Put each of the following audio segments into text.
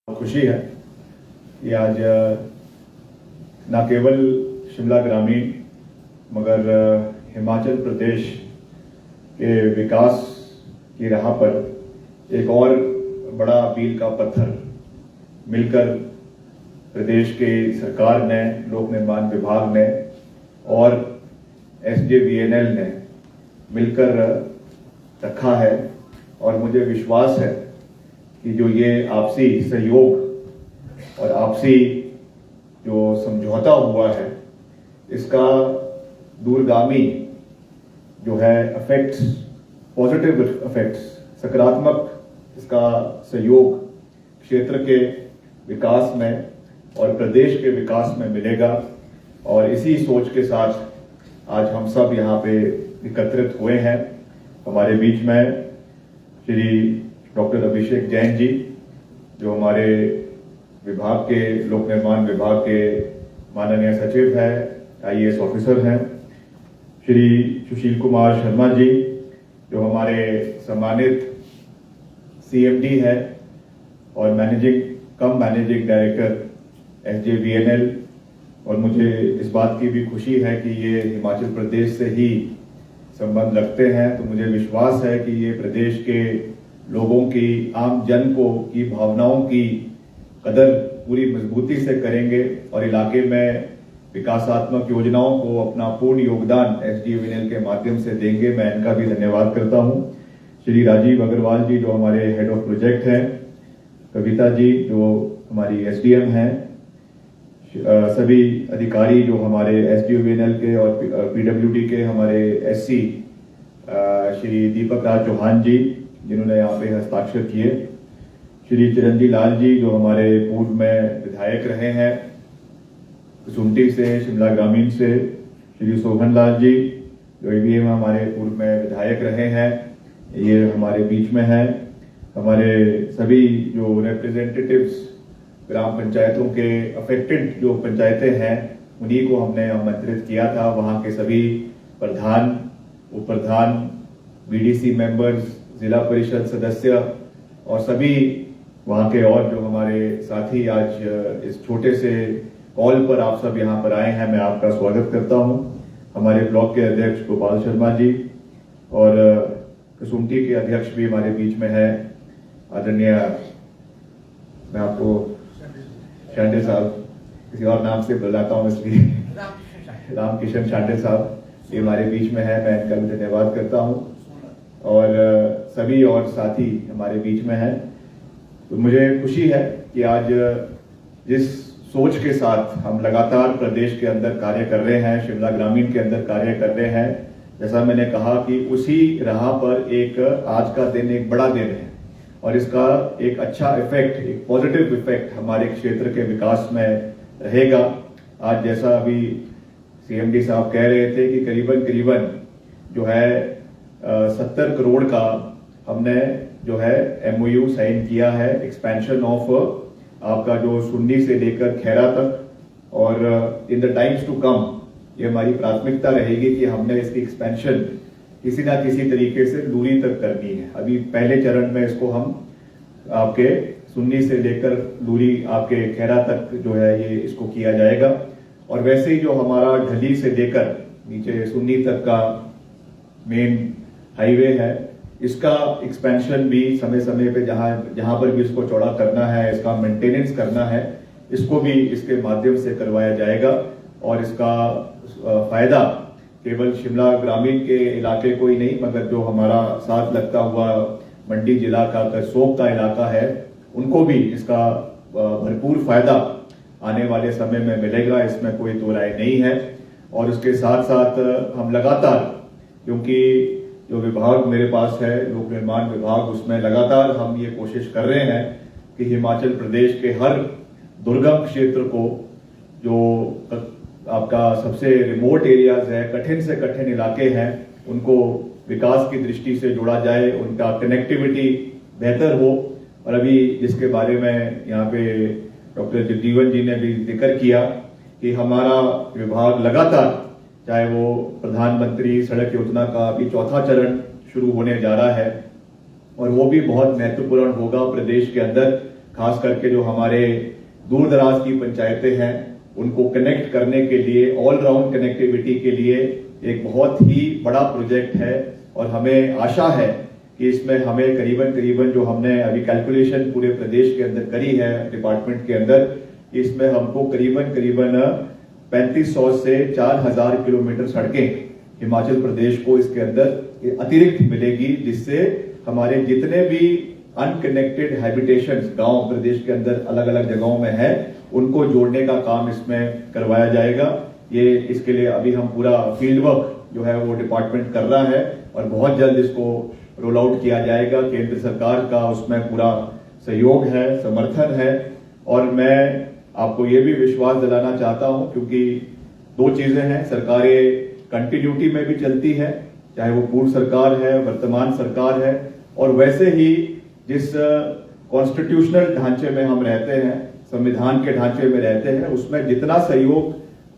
खुशी है कि आज न केवल शिमला ग्रामीण मगर हिमाचल प्रदेश के विकास की राह पर एक और बड़ा मील का पत्थर मिलकर प्रदेश के सरकार ने, लोक निर्माण विभाग ने और SJVNL ने मिलकर रखा है। और मुझे विश्वास है कि जो ये आपसी सहयोग और आपसी जो समझौता हुआ है, इसका दूरगामी जो है इफेक्ट्स, पॉजिटिव इफेक्ट्स, सकारात्मक इसका सहयोग क्षेत्र के विकास में और प्रदेश के विकास में मिलेगा। और इसी सोच के साथ आज हम सब यहाँ पे एकत्रित हुए हैं। हमारे बीच में श्री डॉक्टर अभिषेक जैन जी, जो हमारे विभाग के, लोक निर्माण विभाग के माननीय सचिव है, IAS ऑफिसर हैं। श्री सुशील कुमार शर्मा जी, जो हमारे सम्मानित CMD है और मैनेजिंग डायरेक्टर SJVNL। और मुझे इस बात की भी खुशी है कि ये हिमाचल प्रदेश से ही संबंध रखते हैं, तो मुझे विश्वास है कि ये प्रदेश के लोगों की, आम जन की भावनाओं की कदर पूरी मजबूती से करेंगे और इलाके में विकासात्मक योजनाओं को अपना पूर्ण योगदान SJVNL के माध्यम से देंगे। मैं इनका भी धन्यवाद करता हूं। श्री राजीव अग्रवाल जी, जो हमारे हेड ऑफ प्रोजेक्ट हैं, कविता जी, जो हमारी SDM हैं, सभी अधिकारी जो हमारे SJVNL के और PWD के हमारे SC श्री दीपक राज चौहान जी, जिन्होंने यहाँ पे हस्ताक्षर किए, श्री चिरंजी लाल जी, जो हमारे पूर्व में विधायक रहे हैं कसुम्पटी से, शिमला ग्रामीण से, श्री शोभन लाल जी, जो AVM हमारे पूर्व में विधायक रहे हैं, ये हमारे बीच में हैं। हमारे सभी जो रिप्रेजेंटेटिव्स ग्राम पंचायतों के अफेक्टेड जो पंचायतें हैं, उन्हीं को हमने आमंत्रित किया था। वहाँ के सभी प्रधान, उप प्रधान, BDC मेंबर्स, जिला परिषद सदस्य और सभी वहाँ के और जो हमारे साथी आज इस छोटे से कॉल पर आप सब यहाँ पर आए हैं, मैं आपका स्वागत करता हूँ। हमारे ब्लॉक के अध्यक्ष गोपाल शर्मा जी और कसुम्पटी के अध्यक्ष भी हमारे बीच में है, आदरणीय, मैं आपको शांडे साहब, किसी और नाम से बुलाता हूँ इसलिए, रामकिशन शांडे साहब, ये हमारे बीच में है, मैं इनका भी धन्यवाद करता हूँ। और सभी और साथी हमारे बीच में हैं। तो मुझे खुशी है कि आज जिस सोच के साथ हम लगातार प्रदेश के अंदर कार्य कर रहे हैं, शिमला ग्रामीण के अंदर कार्य कर रहे हैं, जैसा मैंने कहा कि उसी राह पर एक आज का दिन एक बड़ा दिन है और इसका एक अच्छा इफेक्ट, एक पॉजिटिव इफेक्ट हमारे क्षेत्र के विकास में रहेगा। आज जैसा अभी CMD साहब कह रहे थे कि करीबन जो है 70 करोड़ का हमने जो है MOU साइन किया है, एक्सपेंशन ऑफ आपका जो सुन्नी से लेकर खैरा तक। और in the times to come ये हमारी प्राथमिकता रहेगी कि हमने इसकी एक्सपेंशन किसी ना किसी तरीके से दूरी तक करनी है। अभी पहले चरण में इसको हम आपके सुन्नी से लेकर दूरी आपके खैरा तक जो है ये इसको किया जाएगा। और वैसे ही जो हमारा ढली से लेकर नीचे सुन्नी तक का मेन हाईवे है, इसका एक्सपेंशन भी समय समय पे जहां पर भी इसको चौड़ा करना है, इसका मेंटेनेंस करना है, इसको भी इसके माध्यम से करवाया जाएगा। और इसका फायदा केवल शिमला ग्रामीण के इलाके को ही नहीं, मगर जो हमारा साथ लगता हुआ मंडी जिला का करसोग का इलाका है, उनको भी इसका भरपूर फायदा आने वाले समय में मिलेगा, इसमें कोई दो राय नहीं है। और उसके साथ साथ हम लगातार, क्योंकि जो विभाग मेरे पास है, लोक निर्माण विभाग, उसमें लगातार हम ये कोशिश कर रहे हैं कि हिमाचल प्रदेश के हर दुर्गम क्षेत्र को, जो आपका सबसे रिमोट एरियाज है, कठिन से कठिन इलाके हैं, उनको विकास की दृष्टि से जोड़ा जाए, उनका कनेक्टिविटी बेहतर हो। और अभी जिसके बारे में यहाँ पे डॉक्टर जगजीवन जी ने भी जिक्र किया कि हमारा विभाग लगातार, चाहे वो प्रधानमंत्री सड़क योजना का अभी 4था चरण शुरू होने जा रहा है और वो भी बहुत महत्वपूर्ण होगा प्रदेश के अंदर, खास करके जो हमारे दूर दराज की पंचायतें हैं उनको कनेक्ट करने के लिए, ऑल राउंड कनेक्टिविटी के लिए एक बहुत ही बड़ा प्रोजेक्ट है। और हमें आशा है कि इसमें हमें करीबन जो हमने अभी कैलकुलेशन पूरे प्रदेश के अंदर करी है डिपार्टमेंट के अंदर, इसमें हमको करीबन 3500 से 4000 किलोमीटर सड़कें हिमाचल प्रदेश को इसके अंदर अतिरिक्त मिलेगी, जिससे हमारे जितने भी अनकनेक्टेड हैबिटेशंस गांव प्रदेश के अंदर अलग अलग जगहों में है उनको जोड़ने का काम इसमें करवाया जाएगा। ये इसके लिए अभी हम पूरा फील्ड वर्क जो है वो डिपार्टमेंट कर रहा है और बहुत जल्द इसको रोल आउट किया जाएगा। केंद्र सरकार का उसमें पूरा सहयोग है, समर्थन है। और मैं आपको ये भी विश्वास दिलाना चाहता हूं, क्योंकि दो चीजें हैं, सरकारें कंटिन्यूटी में भी चलती है, चाहे वो पूर्व सरकार है, वर्तमान सरकार है, और वैसे ही जिस कॉन्स्टिट्यूशनल ढांचे में हम रहते हैं, संविधान के ढांचे में रहते हैं, उसमें जितना सहयोग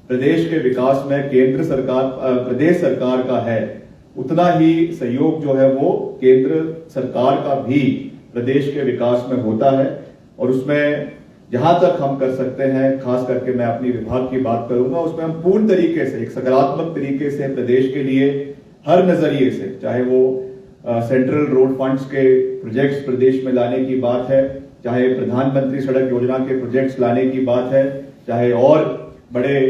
प्रदेश के विकास में केंद्र सरकार प्रदेश सरकार का है, उतना ही सहयोग जो है वो केंद्र सरकार का भी प्रदेश के विकास में होता है। और उसमें जहां तक हम कर सकते हैं, खास करके मैं अपनी विभाग की बात करूंगा, उसमें हम पूर्ण तरीके से, एक सकारात्मक तरीके से प्रदेश के लिए हर नजरिए से, चाहे वो सेंट्रल रोड फंड्स के प्रोजेक्ट्स प्रदेश में लाने की बात है, चाहे प्रधानमंत्री सड़क योजना के प्रोजेक्ट्स लाने की बात है, चाहे और बड़े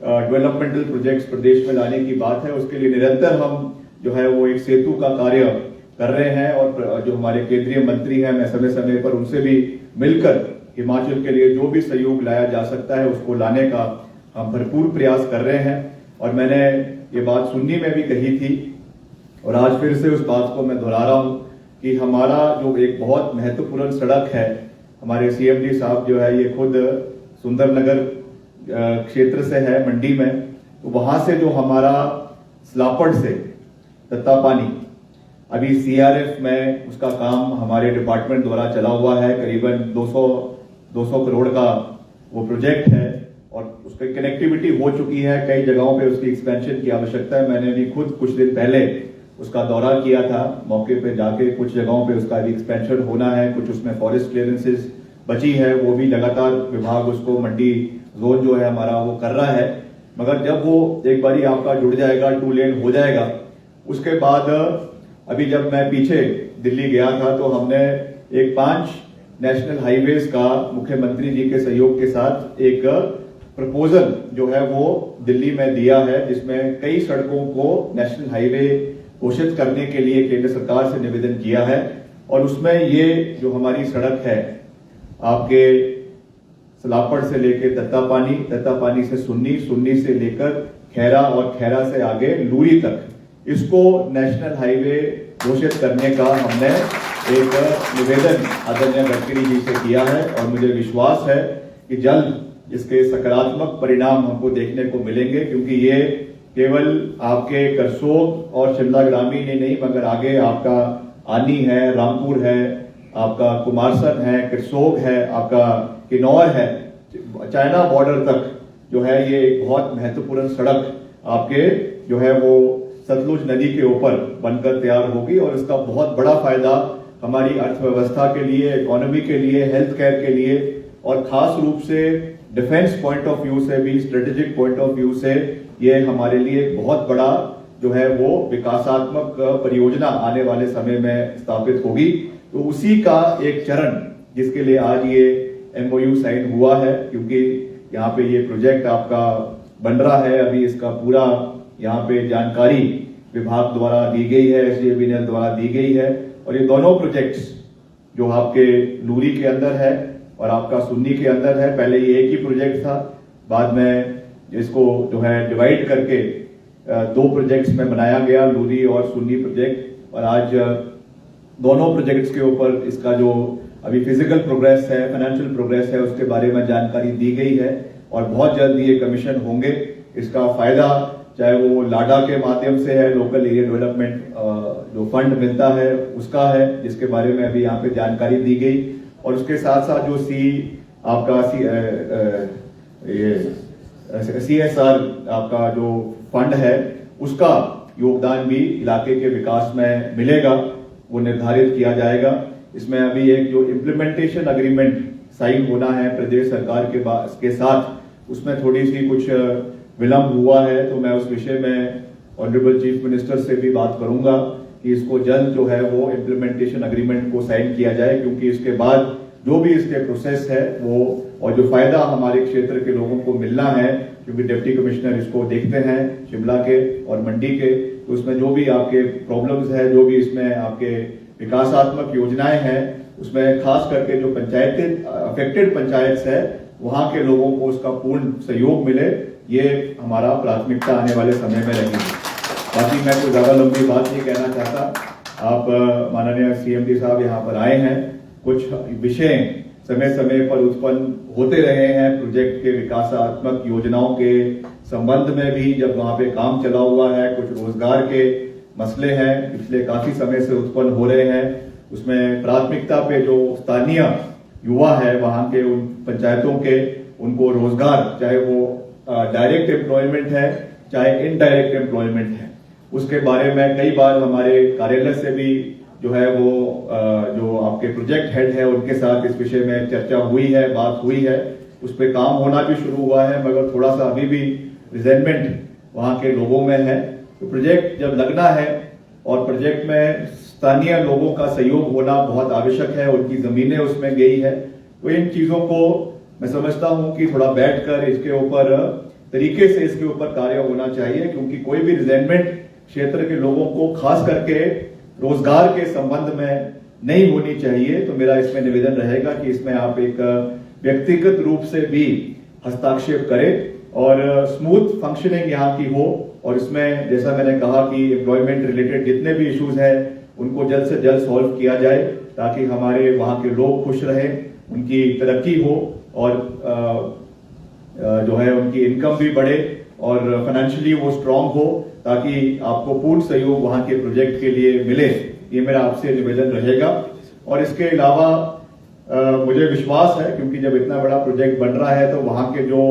डेवलपमेंटल प्रोजेक्ट्स प्रदेश में लाने की बात है, उसके लिए निरंतर हम जो है वो एक सेतु का कार्य कर रहे हैं। और जो हमारे केंद्रीय मंत्री हैं, मैं समय समय पर उनसे भी मिलकर हिमाचल के लिए जो भी सहयोग लाया जा सकता है उसको लाने का हम भरपूर प्रयास कर रहे हैं। और मैंने ये बात सुन्नी में भी कही थी और आज फिर से उस बात को मैं दोहरा रहा हूं कि हमारा जो एक बहुत महत्वपूर्ण सड़क है, हमारे सीएमडी साहब जो है ये खुद सुंदरनगर क्षेत्र से है, मंडी में, तो वहां से जो हमारा स्लापड़ से तत्तापानी, अभी सीआरएफ में उसका काम हमारे डिपार्टमेंट द्वारा चला हुआ है, करीबन 200 करोड़ का वो प्रोजेक्ट है और उसकी कनेक्टिविटी हो चुकी है। कई जगहों पे उसकी एक्सपेंशन की आवश्यकता है। मैंने भी खुद कुछ दिन पहले उसका दौरा किया था, मौके पे जाके कुछ जगहों पे उसका भी एक्सपेंशन होना है, कुछ उसमें फॉरेस्ट क्लियरेंसेस बची है, वो भी लगातार विभाग उसको मंडी जोन जो है हमारा वो कर रहा है। मगर जब वो एक बारी आपका जुड़ जाएगा, 2 लेन हो जाएगा, उसके बाद अभी जब मैं पीछे दिल्ली गया था तो हमने एक 5 नेशनल हाईवेज का मुख्यमंत्री जी के सहयोग के साथ एक प्रपोजल जो है वो दिल्ली में दिया है, जिसमें कई सड़कों को नेशनल हाईवे घोषित करने के लिए केंद्र सरकार से निवेदन किया है। और उसमें ये जो हमारी सड़क है आपके सलापड़ से लेकर तत्तापानी, तत्तापानी से सुन्नी से लेकर खैरा और खैरा से आगे लूरी तक, इसको नेशनल हाईवे घोषित करने का हमने एक निवेदन आदरणीय गडकरी जी से किया है। और मुझे विश्वास है कि जल्द इसके सकारात्मक परिणाम हमको देखने को मिलेंगे, क्योंकि ये केवल आपके करसोग और शिमला ग्रामीण ही नहीं, मगर आगे आपका आनी है, रामपुर है, आपका कुमारसर है, करसोग है, आपका किन्नौर है, चाइना बॉर्डर तक जो है ये एक बहुत महत्वपूर्ण सड़क आपके जो है वो सतलुज नदी के ऊपर बनकर तैयार होगी। और इसका बहुत बड़ा फायदा हमारी अर्थव्यवस्था के लिए, इकोनॉमी के लिए, हेल्थ केयर के लिए और खास रूप से डिफेंस पॉइंट ऑफ व्यू से भी, स्ट्रेटेजिक पॉइंट ऑफ व्यू से ये हमारे लिए एक बहुत बड़ा जो है वो विकासात्मक परियोजना आने वाले समय में स्थापित होगी। तो उसी का एक चरण जिसके लिए आज ये एमओयू साइन हुआ है, क्योंकि यहाँ पे ये प्रोजेक्ट आपका बन रहा है, अभी इसका पूरा यहाँ पे जानकारी विभाग द्वारा दी गई है, एसडीएबीएनएल द्वारा दी गई है। और ये दोनों प्रोजेक्ट्स जो आपके लूरी के अंदर है और आपका सुन्नी के अंदर है, पहले ये एक ही प्रोजेक्ट था, बाद में इसको जो है डिवाइड करके 2 प्रोजेक्ट्स में बनाया गया, लूरी और सुन्नी प्रोजेक्ट। और आज दोनों प्रोजेक्ट्स के ऊपर इसका जो अभी फिजिकल प्रोग्रेस है, फाइनेंशियल प्रोग्रेस है, उसके बारे में जानकारी दी गई है और बहुत जल्द ये कमीशन होंगे। इसका फायदा चाहे वो लाडा के माध्यम से है, लोकल एरिया डेवलपमेंट जो फंड मिलता है उसका है, जिसके बारे में अभी यहाँ पे जानकारी दी गई। और उसके साथ साथ जो आपका CSR आपका जो फंड है उसका योगदान भी इलाके के विकास में मिलेगा, वो निर्धारित किया जाएगा। इसमें अभी एक जो इम्प्लीमेंटेशन अग्रीमेंट साइन होना है प्रदेश सरकार के साथ, उसमें थोड़ी सी कुछ विलम्ब हुआ है। तो मैं उस विषय में ऑनरेबल चीफ मिनिस्टर से भी बात करूंगा कि इसको जल्द जो है वो इम्प्लीमेंटेशन अग्रीमेंट को साइन किया जाए, क्योंकि इसके बाद जो भी इसके प्रोसेस है वो और जो फायदा हमारे क्षेत्र के लोगों को मिलना है, क्योंकि डिप्टी कमिश्नर इसको देखते हैं शिमला के और मंडी के, तो उसमें जो भी आपके प्रॉब्लम्स है, जो भी इसमें आपके विकासात्मक योजनाएं हैं, उसमें खास करके जो पंचायतें अफेक्टेड पंचायत है वहां के लोगों को उसका पूर्ण सहयोग मिले, ये हमारा प्राथमिकता आने वाले समय में रहेगी। बाकी मैं कोई ज्यादा लंबी बात नहीं कहना चाहता। आप माननीय सीएमडी साहब यहाँ पर आए हैं, कुछ विषय समय समय पर उत्पन्न होते रहे हैं प्रोजेक्ट के विकासात्मक योजनाओं के संबंध में भी, जब वहां पे काम चला हुआ है, कुछ रोजगार के मसले हैं पिछले काफी समय से उत्पन्न हो रहे हैं, उसमें प्राथमिकता पे जो स्थानीय युवा है वहां के उन पंचायतों के, उनको रोजगार, चाहे वो डायरेक्ट एम्प्लॉयमेंट है चाहे इनडायरेक्ट एम्प्लॉयमेंट है, उसके बारे में कई बार हमारे कार्यालय से भी जो है वो जो आपके प्रोजेक्ट हेड है उनके साथ इस विषय में चर्चा हुई है, बात हुई है, उस पर काम होना भी शुरू हुआ है, मगर थोड़ा सा अभी भी रिजेंटमेंट वहां के लोगों में है। तो प्रोजेक्ट जब लगना है और प्रोजेक्ट में स्थानीय लोगों का सहयोग होना बहुत आवश्यक है, उनकी जमीनें उसमें गई है, तो इन चीजों को मैं समझता हूं कि थोड़ा बैठकर इसके ऊपर तरीके से इसके ऊपर कार्य होना चाहिए, क्योंकि कोई भी रिजेंटमेंट क्षेत्र के लोगों को खास करके रोजगार के संबंध में नहीं होनी चाहिए। तो मेरा इसमें निवेदन रहेगा कि इसमें आप एक व्यक्तिगत रूप से भी हस्ताक्षेप करें और स्मूथ फंक्शनिंग यहाँ की हो, और इसमें जैसा मैंने कहा कि एम्प्लॉयमेंट रिलेटेड जितने भी इश्यूज हैं उनको जल्द से जल्द सॉल्व किया जाए, ताकि हमारे वहां के लोग खुश रहें, उनकी तरक्की हो और जो है उनकी इनकम भी बढ़े और फाइनेंशियली वो स्ट्रांग हो, ताकि आपको पूर्ण सहयोग वहां के प्रोजेक्ट के लिए मिले। ये मेरा आपसे निवेदन रहेगा। और इसके अलावा मुझे विश्वास है, क्योंकि जब इतना बड़ा प्रोजेक्ट बन रहा है तो वहां के जो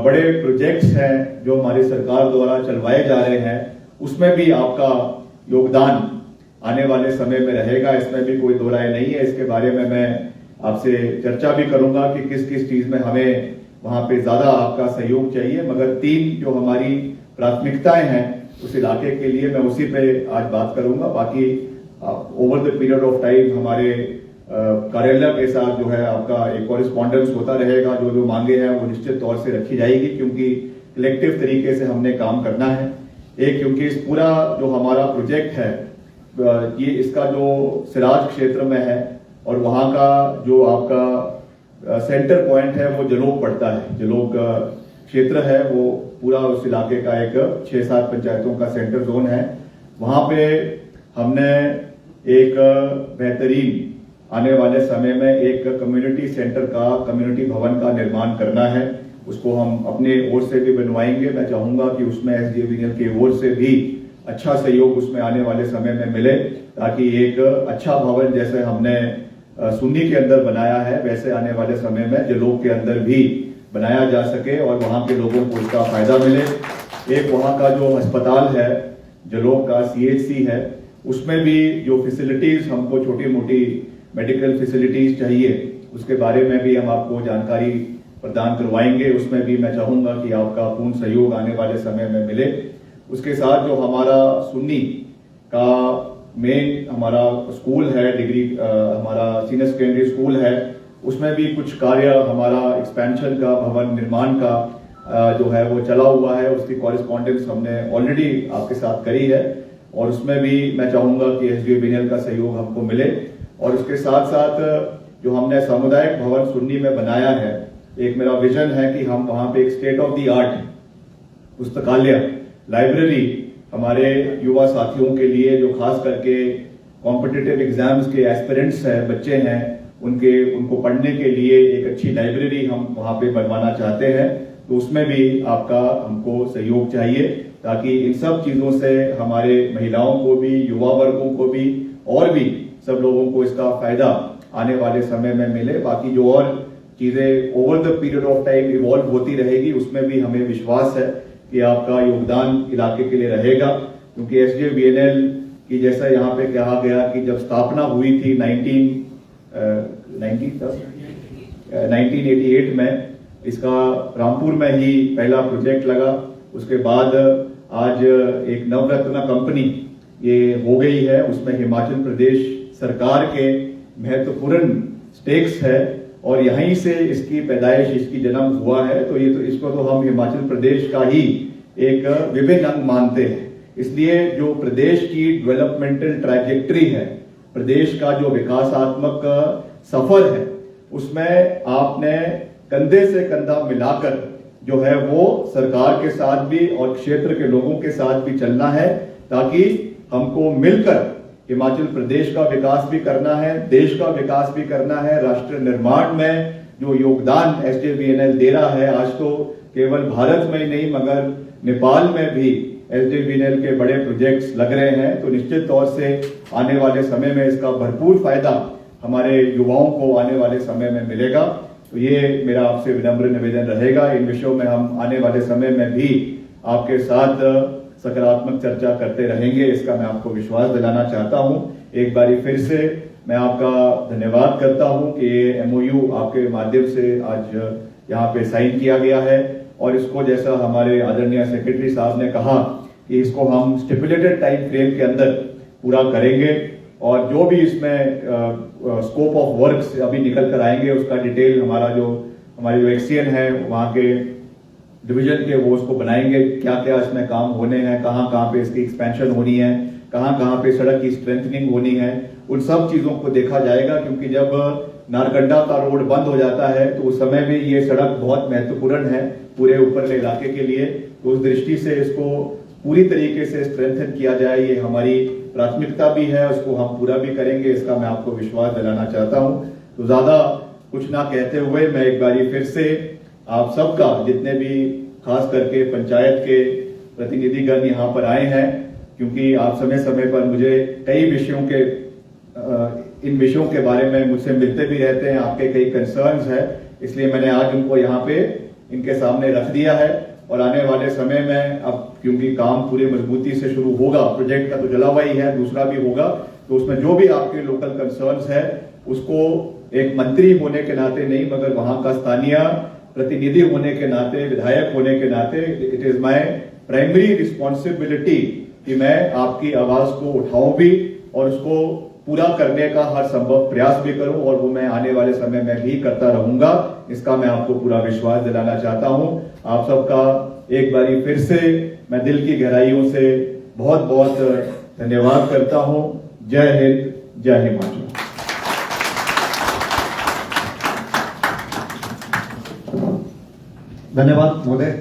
बड़े प्रोजेक्ट्स हैं जो हमारी सरकार द्वारा चलवाए जा रहे हैं, उसमें भी आपका योगदान आने वाले समय में रहेगा, इसमें भी कोई दो राय नहीं है। इसके बारे में मैं आपसे चर्चा भी करूंगा कि किस किस चीज में हमें वहां पे ज्यादा आपका सहयोग चाहिए, मगर 3 जो हमारी प्राथमिकताएं हैं उस इलाके के लिए मैं उसी पे आज बात करूंगा। बाकी over the period of time हमारे कार्यालय के साथ जो है आपका एक कॉरेस्पॉन्डेंस होता रहेगा, जो जो मांगे हैं वो निश्चित तौर से रखी जाएगी, क्योंकि कलेक्टिव तरीके से हमने काम करना है। एक, क्योंकि इस पूरा जो हमारा प्रोजेक्ट है ये इसका जो सिराज क्षेत्र में है और वहां का जो आपका सेंटर पॉइंट है वो जलोग पड़ता है, जलोग क्षेत्र है, वो पूरा उस इलाके का एक 6-7 पंचायतों का सेंटर जोन है। वहां पे हमने एक बेहतरीन आने वाले समय में एक कम्युनिटी सेंटर का, कम्युनिटी भवन का निर्माण करना है, उसको हम अपने ओर से भी बनवाएंगे। मैं चाहूंगा कि उसमें एसडीएवीएनएल की ओर से भी अच्छा सहयोग उसमें आने वाले समय में मिले, ताकि एक अच्छा भवन जैसे हमने सुन्नी के अंदर बनाया है वैसे आने वाले समय में जलोग के अंदर भी बनाया जा सके और वहां के लोगों को इसका फायदा मिले। एक वहां का जो अस्पताल है जलोग का, सीएचसी है, उसमें भी जो फैसिलिटीज हमको छोटी मोटी मेडिकल फैसिलिटीज चाहिए, उसके बारे में भी हम आपको जानकारी प्रदान करवाएंगे। उसमें भी मैं चाहूंगा कि आपका पूर्ण सहयोग आने वाले समय में मिले। उसके साथ जो हमारा सुन्नी का मेन हमारा स्कूल है, डिग्री हमारा सीनियर सेकेंडरी स्कूल है, उसमें भी कुछ कार्य हमारा एक्सपेंशन का, भवन निर्माण का जो है वो चला हुआ है। उसकी कॉरेस्पॉन्डेंस हमने ऑलरेडी आपके साथ करी है और उसमें भी मैं चाहूंगा कि एसडीएवीएनएल का सहयोग हमको मिले। और उसके साथ साथ जो हमने सामुदायिक भवन सुन्नी में बनाया है, एक मेरा विजन है कि हम वहां पे एक स्टेट ऑफ द आर्ट पुस्तकालय, लाइब्रेरी हमारे युवा साथियों के लिए, जो खास करके कॉम्पिटिटिव एग्जाम्स के एस्पिरेंट्स हैं, बच्चे हैं, उनको पढ़ने के लिए एक अच्छी लाइब्रेरी हम वहां पे बनवाना चाहते हैं। तो उसमें भी आपका हमको सहयोग चाहिए, ताकि इन सब चीजों से हमारे महिलाओं को भी, युवा वर्गों को भी और भी सब लोगों को इसका फायदा आने वाले समय में मिले। बाकी जो और चीजें over the period of time evolve होती रहेगी, उसमें भी हमें विश्वास है कि आपका योगदान इलाके के लिए रहेगा। क्योंकि एसडीएवीएनएल की जैसा यहाँ पे कहा गया कि जब स्थापना हुई थी 1988 में इसका रामपुर में ही पहला प्रोजेक्ट लगा। उसके बाद आज एक नवरत्न कंपनी ये हो गई है, उसमें हिमाचल प्रदेश सरकार के महत्वपूर्ण स्टेक्स है और यहीं से इसकी पैदाइश, इसकी जन्म हुआ है। तो ये तो इसको तो हम हिमाचल प्रदेश का ही एक विभिन्न अंग मानते हैं। इसलिए जो प्रदेश की डेवलपमेंटल ट्रैजेक्टरी है, प्रदेश का जो विकासात्मक सफर है, उसमें आपने कंधे से कंधा मिलाकर जो है वो सरकार के साथ भी और क्षेत्र के लोगों के साथ भी चलना है, ताकि हमको मिलकर हिमाचल प्रदेश का विकास भी करना है, देश का विकास भी करना है। राष्ट्र निर्माण में जो योगदान SJVNL दे रहा है, आज तो केवल भारत में ही नहीं मगर नेपाल में भी SJVNL के बड़े प्रोजेक्ट्स लग रहे हैं। तो निश्चित तौर से आने वाले समय में इसका भरपूर फायदा हमारे युवाओं को आने वाले समय में मिलेगा। तो ये मेरा आपसे विनम्र निवेदन रहेगा। इन विषयों में हम आने वाले समय में भी आपके साथ सकारात्मक चर्चा करते रहेंगे, इसका मैं आपको विश्वास दिलाना चाहता हूं। एक बारी फिर से मैं आपका धन्यवाद करता हूं कि ये MOU आपके माध्यम से आज यहाँ पे साइन किया गया है और इसको जैसा हमारे आदरणीय सेक्रेटरी साहब ने कहा कि इसको हम स्टिपुलेटेड टाइम फ्रेम के अंदर पूरा करेंगे और जो भी इसमें स्कोप ऑफ वर्क्स अभी निकल कर आएंगे उसका डिटेल हमारे जो एक्सीएन है वहाँ के डिवीजन के वो उसको बनाएंगे, क्या क्या इसमें काम होने हैं, कहाँ पे इसकी एक्सपेंशन होनी है, कहाँ पे सड़क की स्ट्रेंथनिंग होनी है, उन सब चीजों को देखा जाएगा। क्योंकि जब नारकंडा का रोड बंद हो जाता है तो उस समय भी ये सड़क बहुत महत्वपूर्ण है पूरे ऊपरले इलाके के लिए। तो उस दृष्टि से इसको पूरी तरीके से स्ट्रेंथन किया जाए, ये हमारी प्राथमिकता भी है, उसको हम पूरा भी करेंगे, इसका मैं आपको विश्वास दिलाना चाहता हूं। तो ज्यादा कुछ ना कहते हुए मैं एक बारी फिर से आप सबका, जितने भी खास करके पंचायत के प्रतिनिधिगण यहाँ पर आए हैं, क्योंकि आप समय समय पर मुझे कई विषयों के इन विषयों के बारे में मुझसे मिलते भी रहते हैं, आपके कई कंसर्न्स है, इसलिए मैंने आज उनको यहाँ पे इनके सामने रख दिया है। और आने वाले समय में अब क्योंकि काम पूरी मजबूती से शुरू होगा, प्रोजेक्ट का तो जला हुआ ही है, दूसरा भी होगा, तो उसमें जो भी आपके लोकल कंसर्न्स है उसको एक मंत्री होने के नाते नहीं मगर वहां का स्थानीय प्रतिनिधि होने के नाते, विधायक होने के नाते it is my primary responsibility कि मैं आपकी आवाज को उठाऊं भी और उसको पूरा करने का हर संभव प्रयास भी करूं और वो मैं आने वाले समय में भी करता रहूंगा। इसका मैं आपको पूरा विश्वास दिलाना चाहता हूं। आप सबका एक बारी फिर से मैं दिल की गहराइयों से बहुत बहुत धन्यवाद करता हूं। जय हिंद, जय हिमाचल। धन्यवाद महोदय।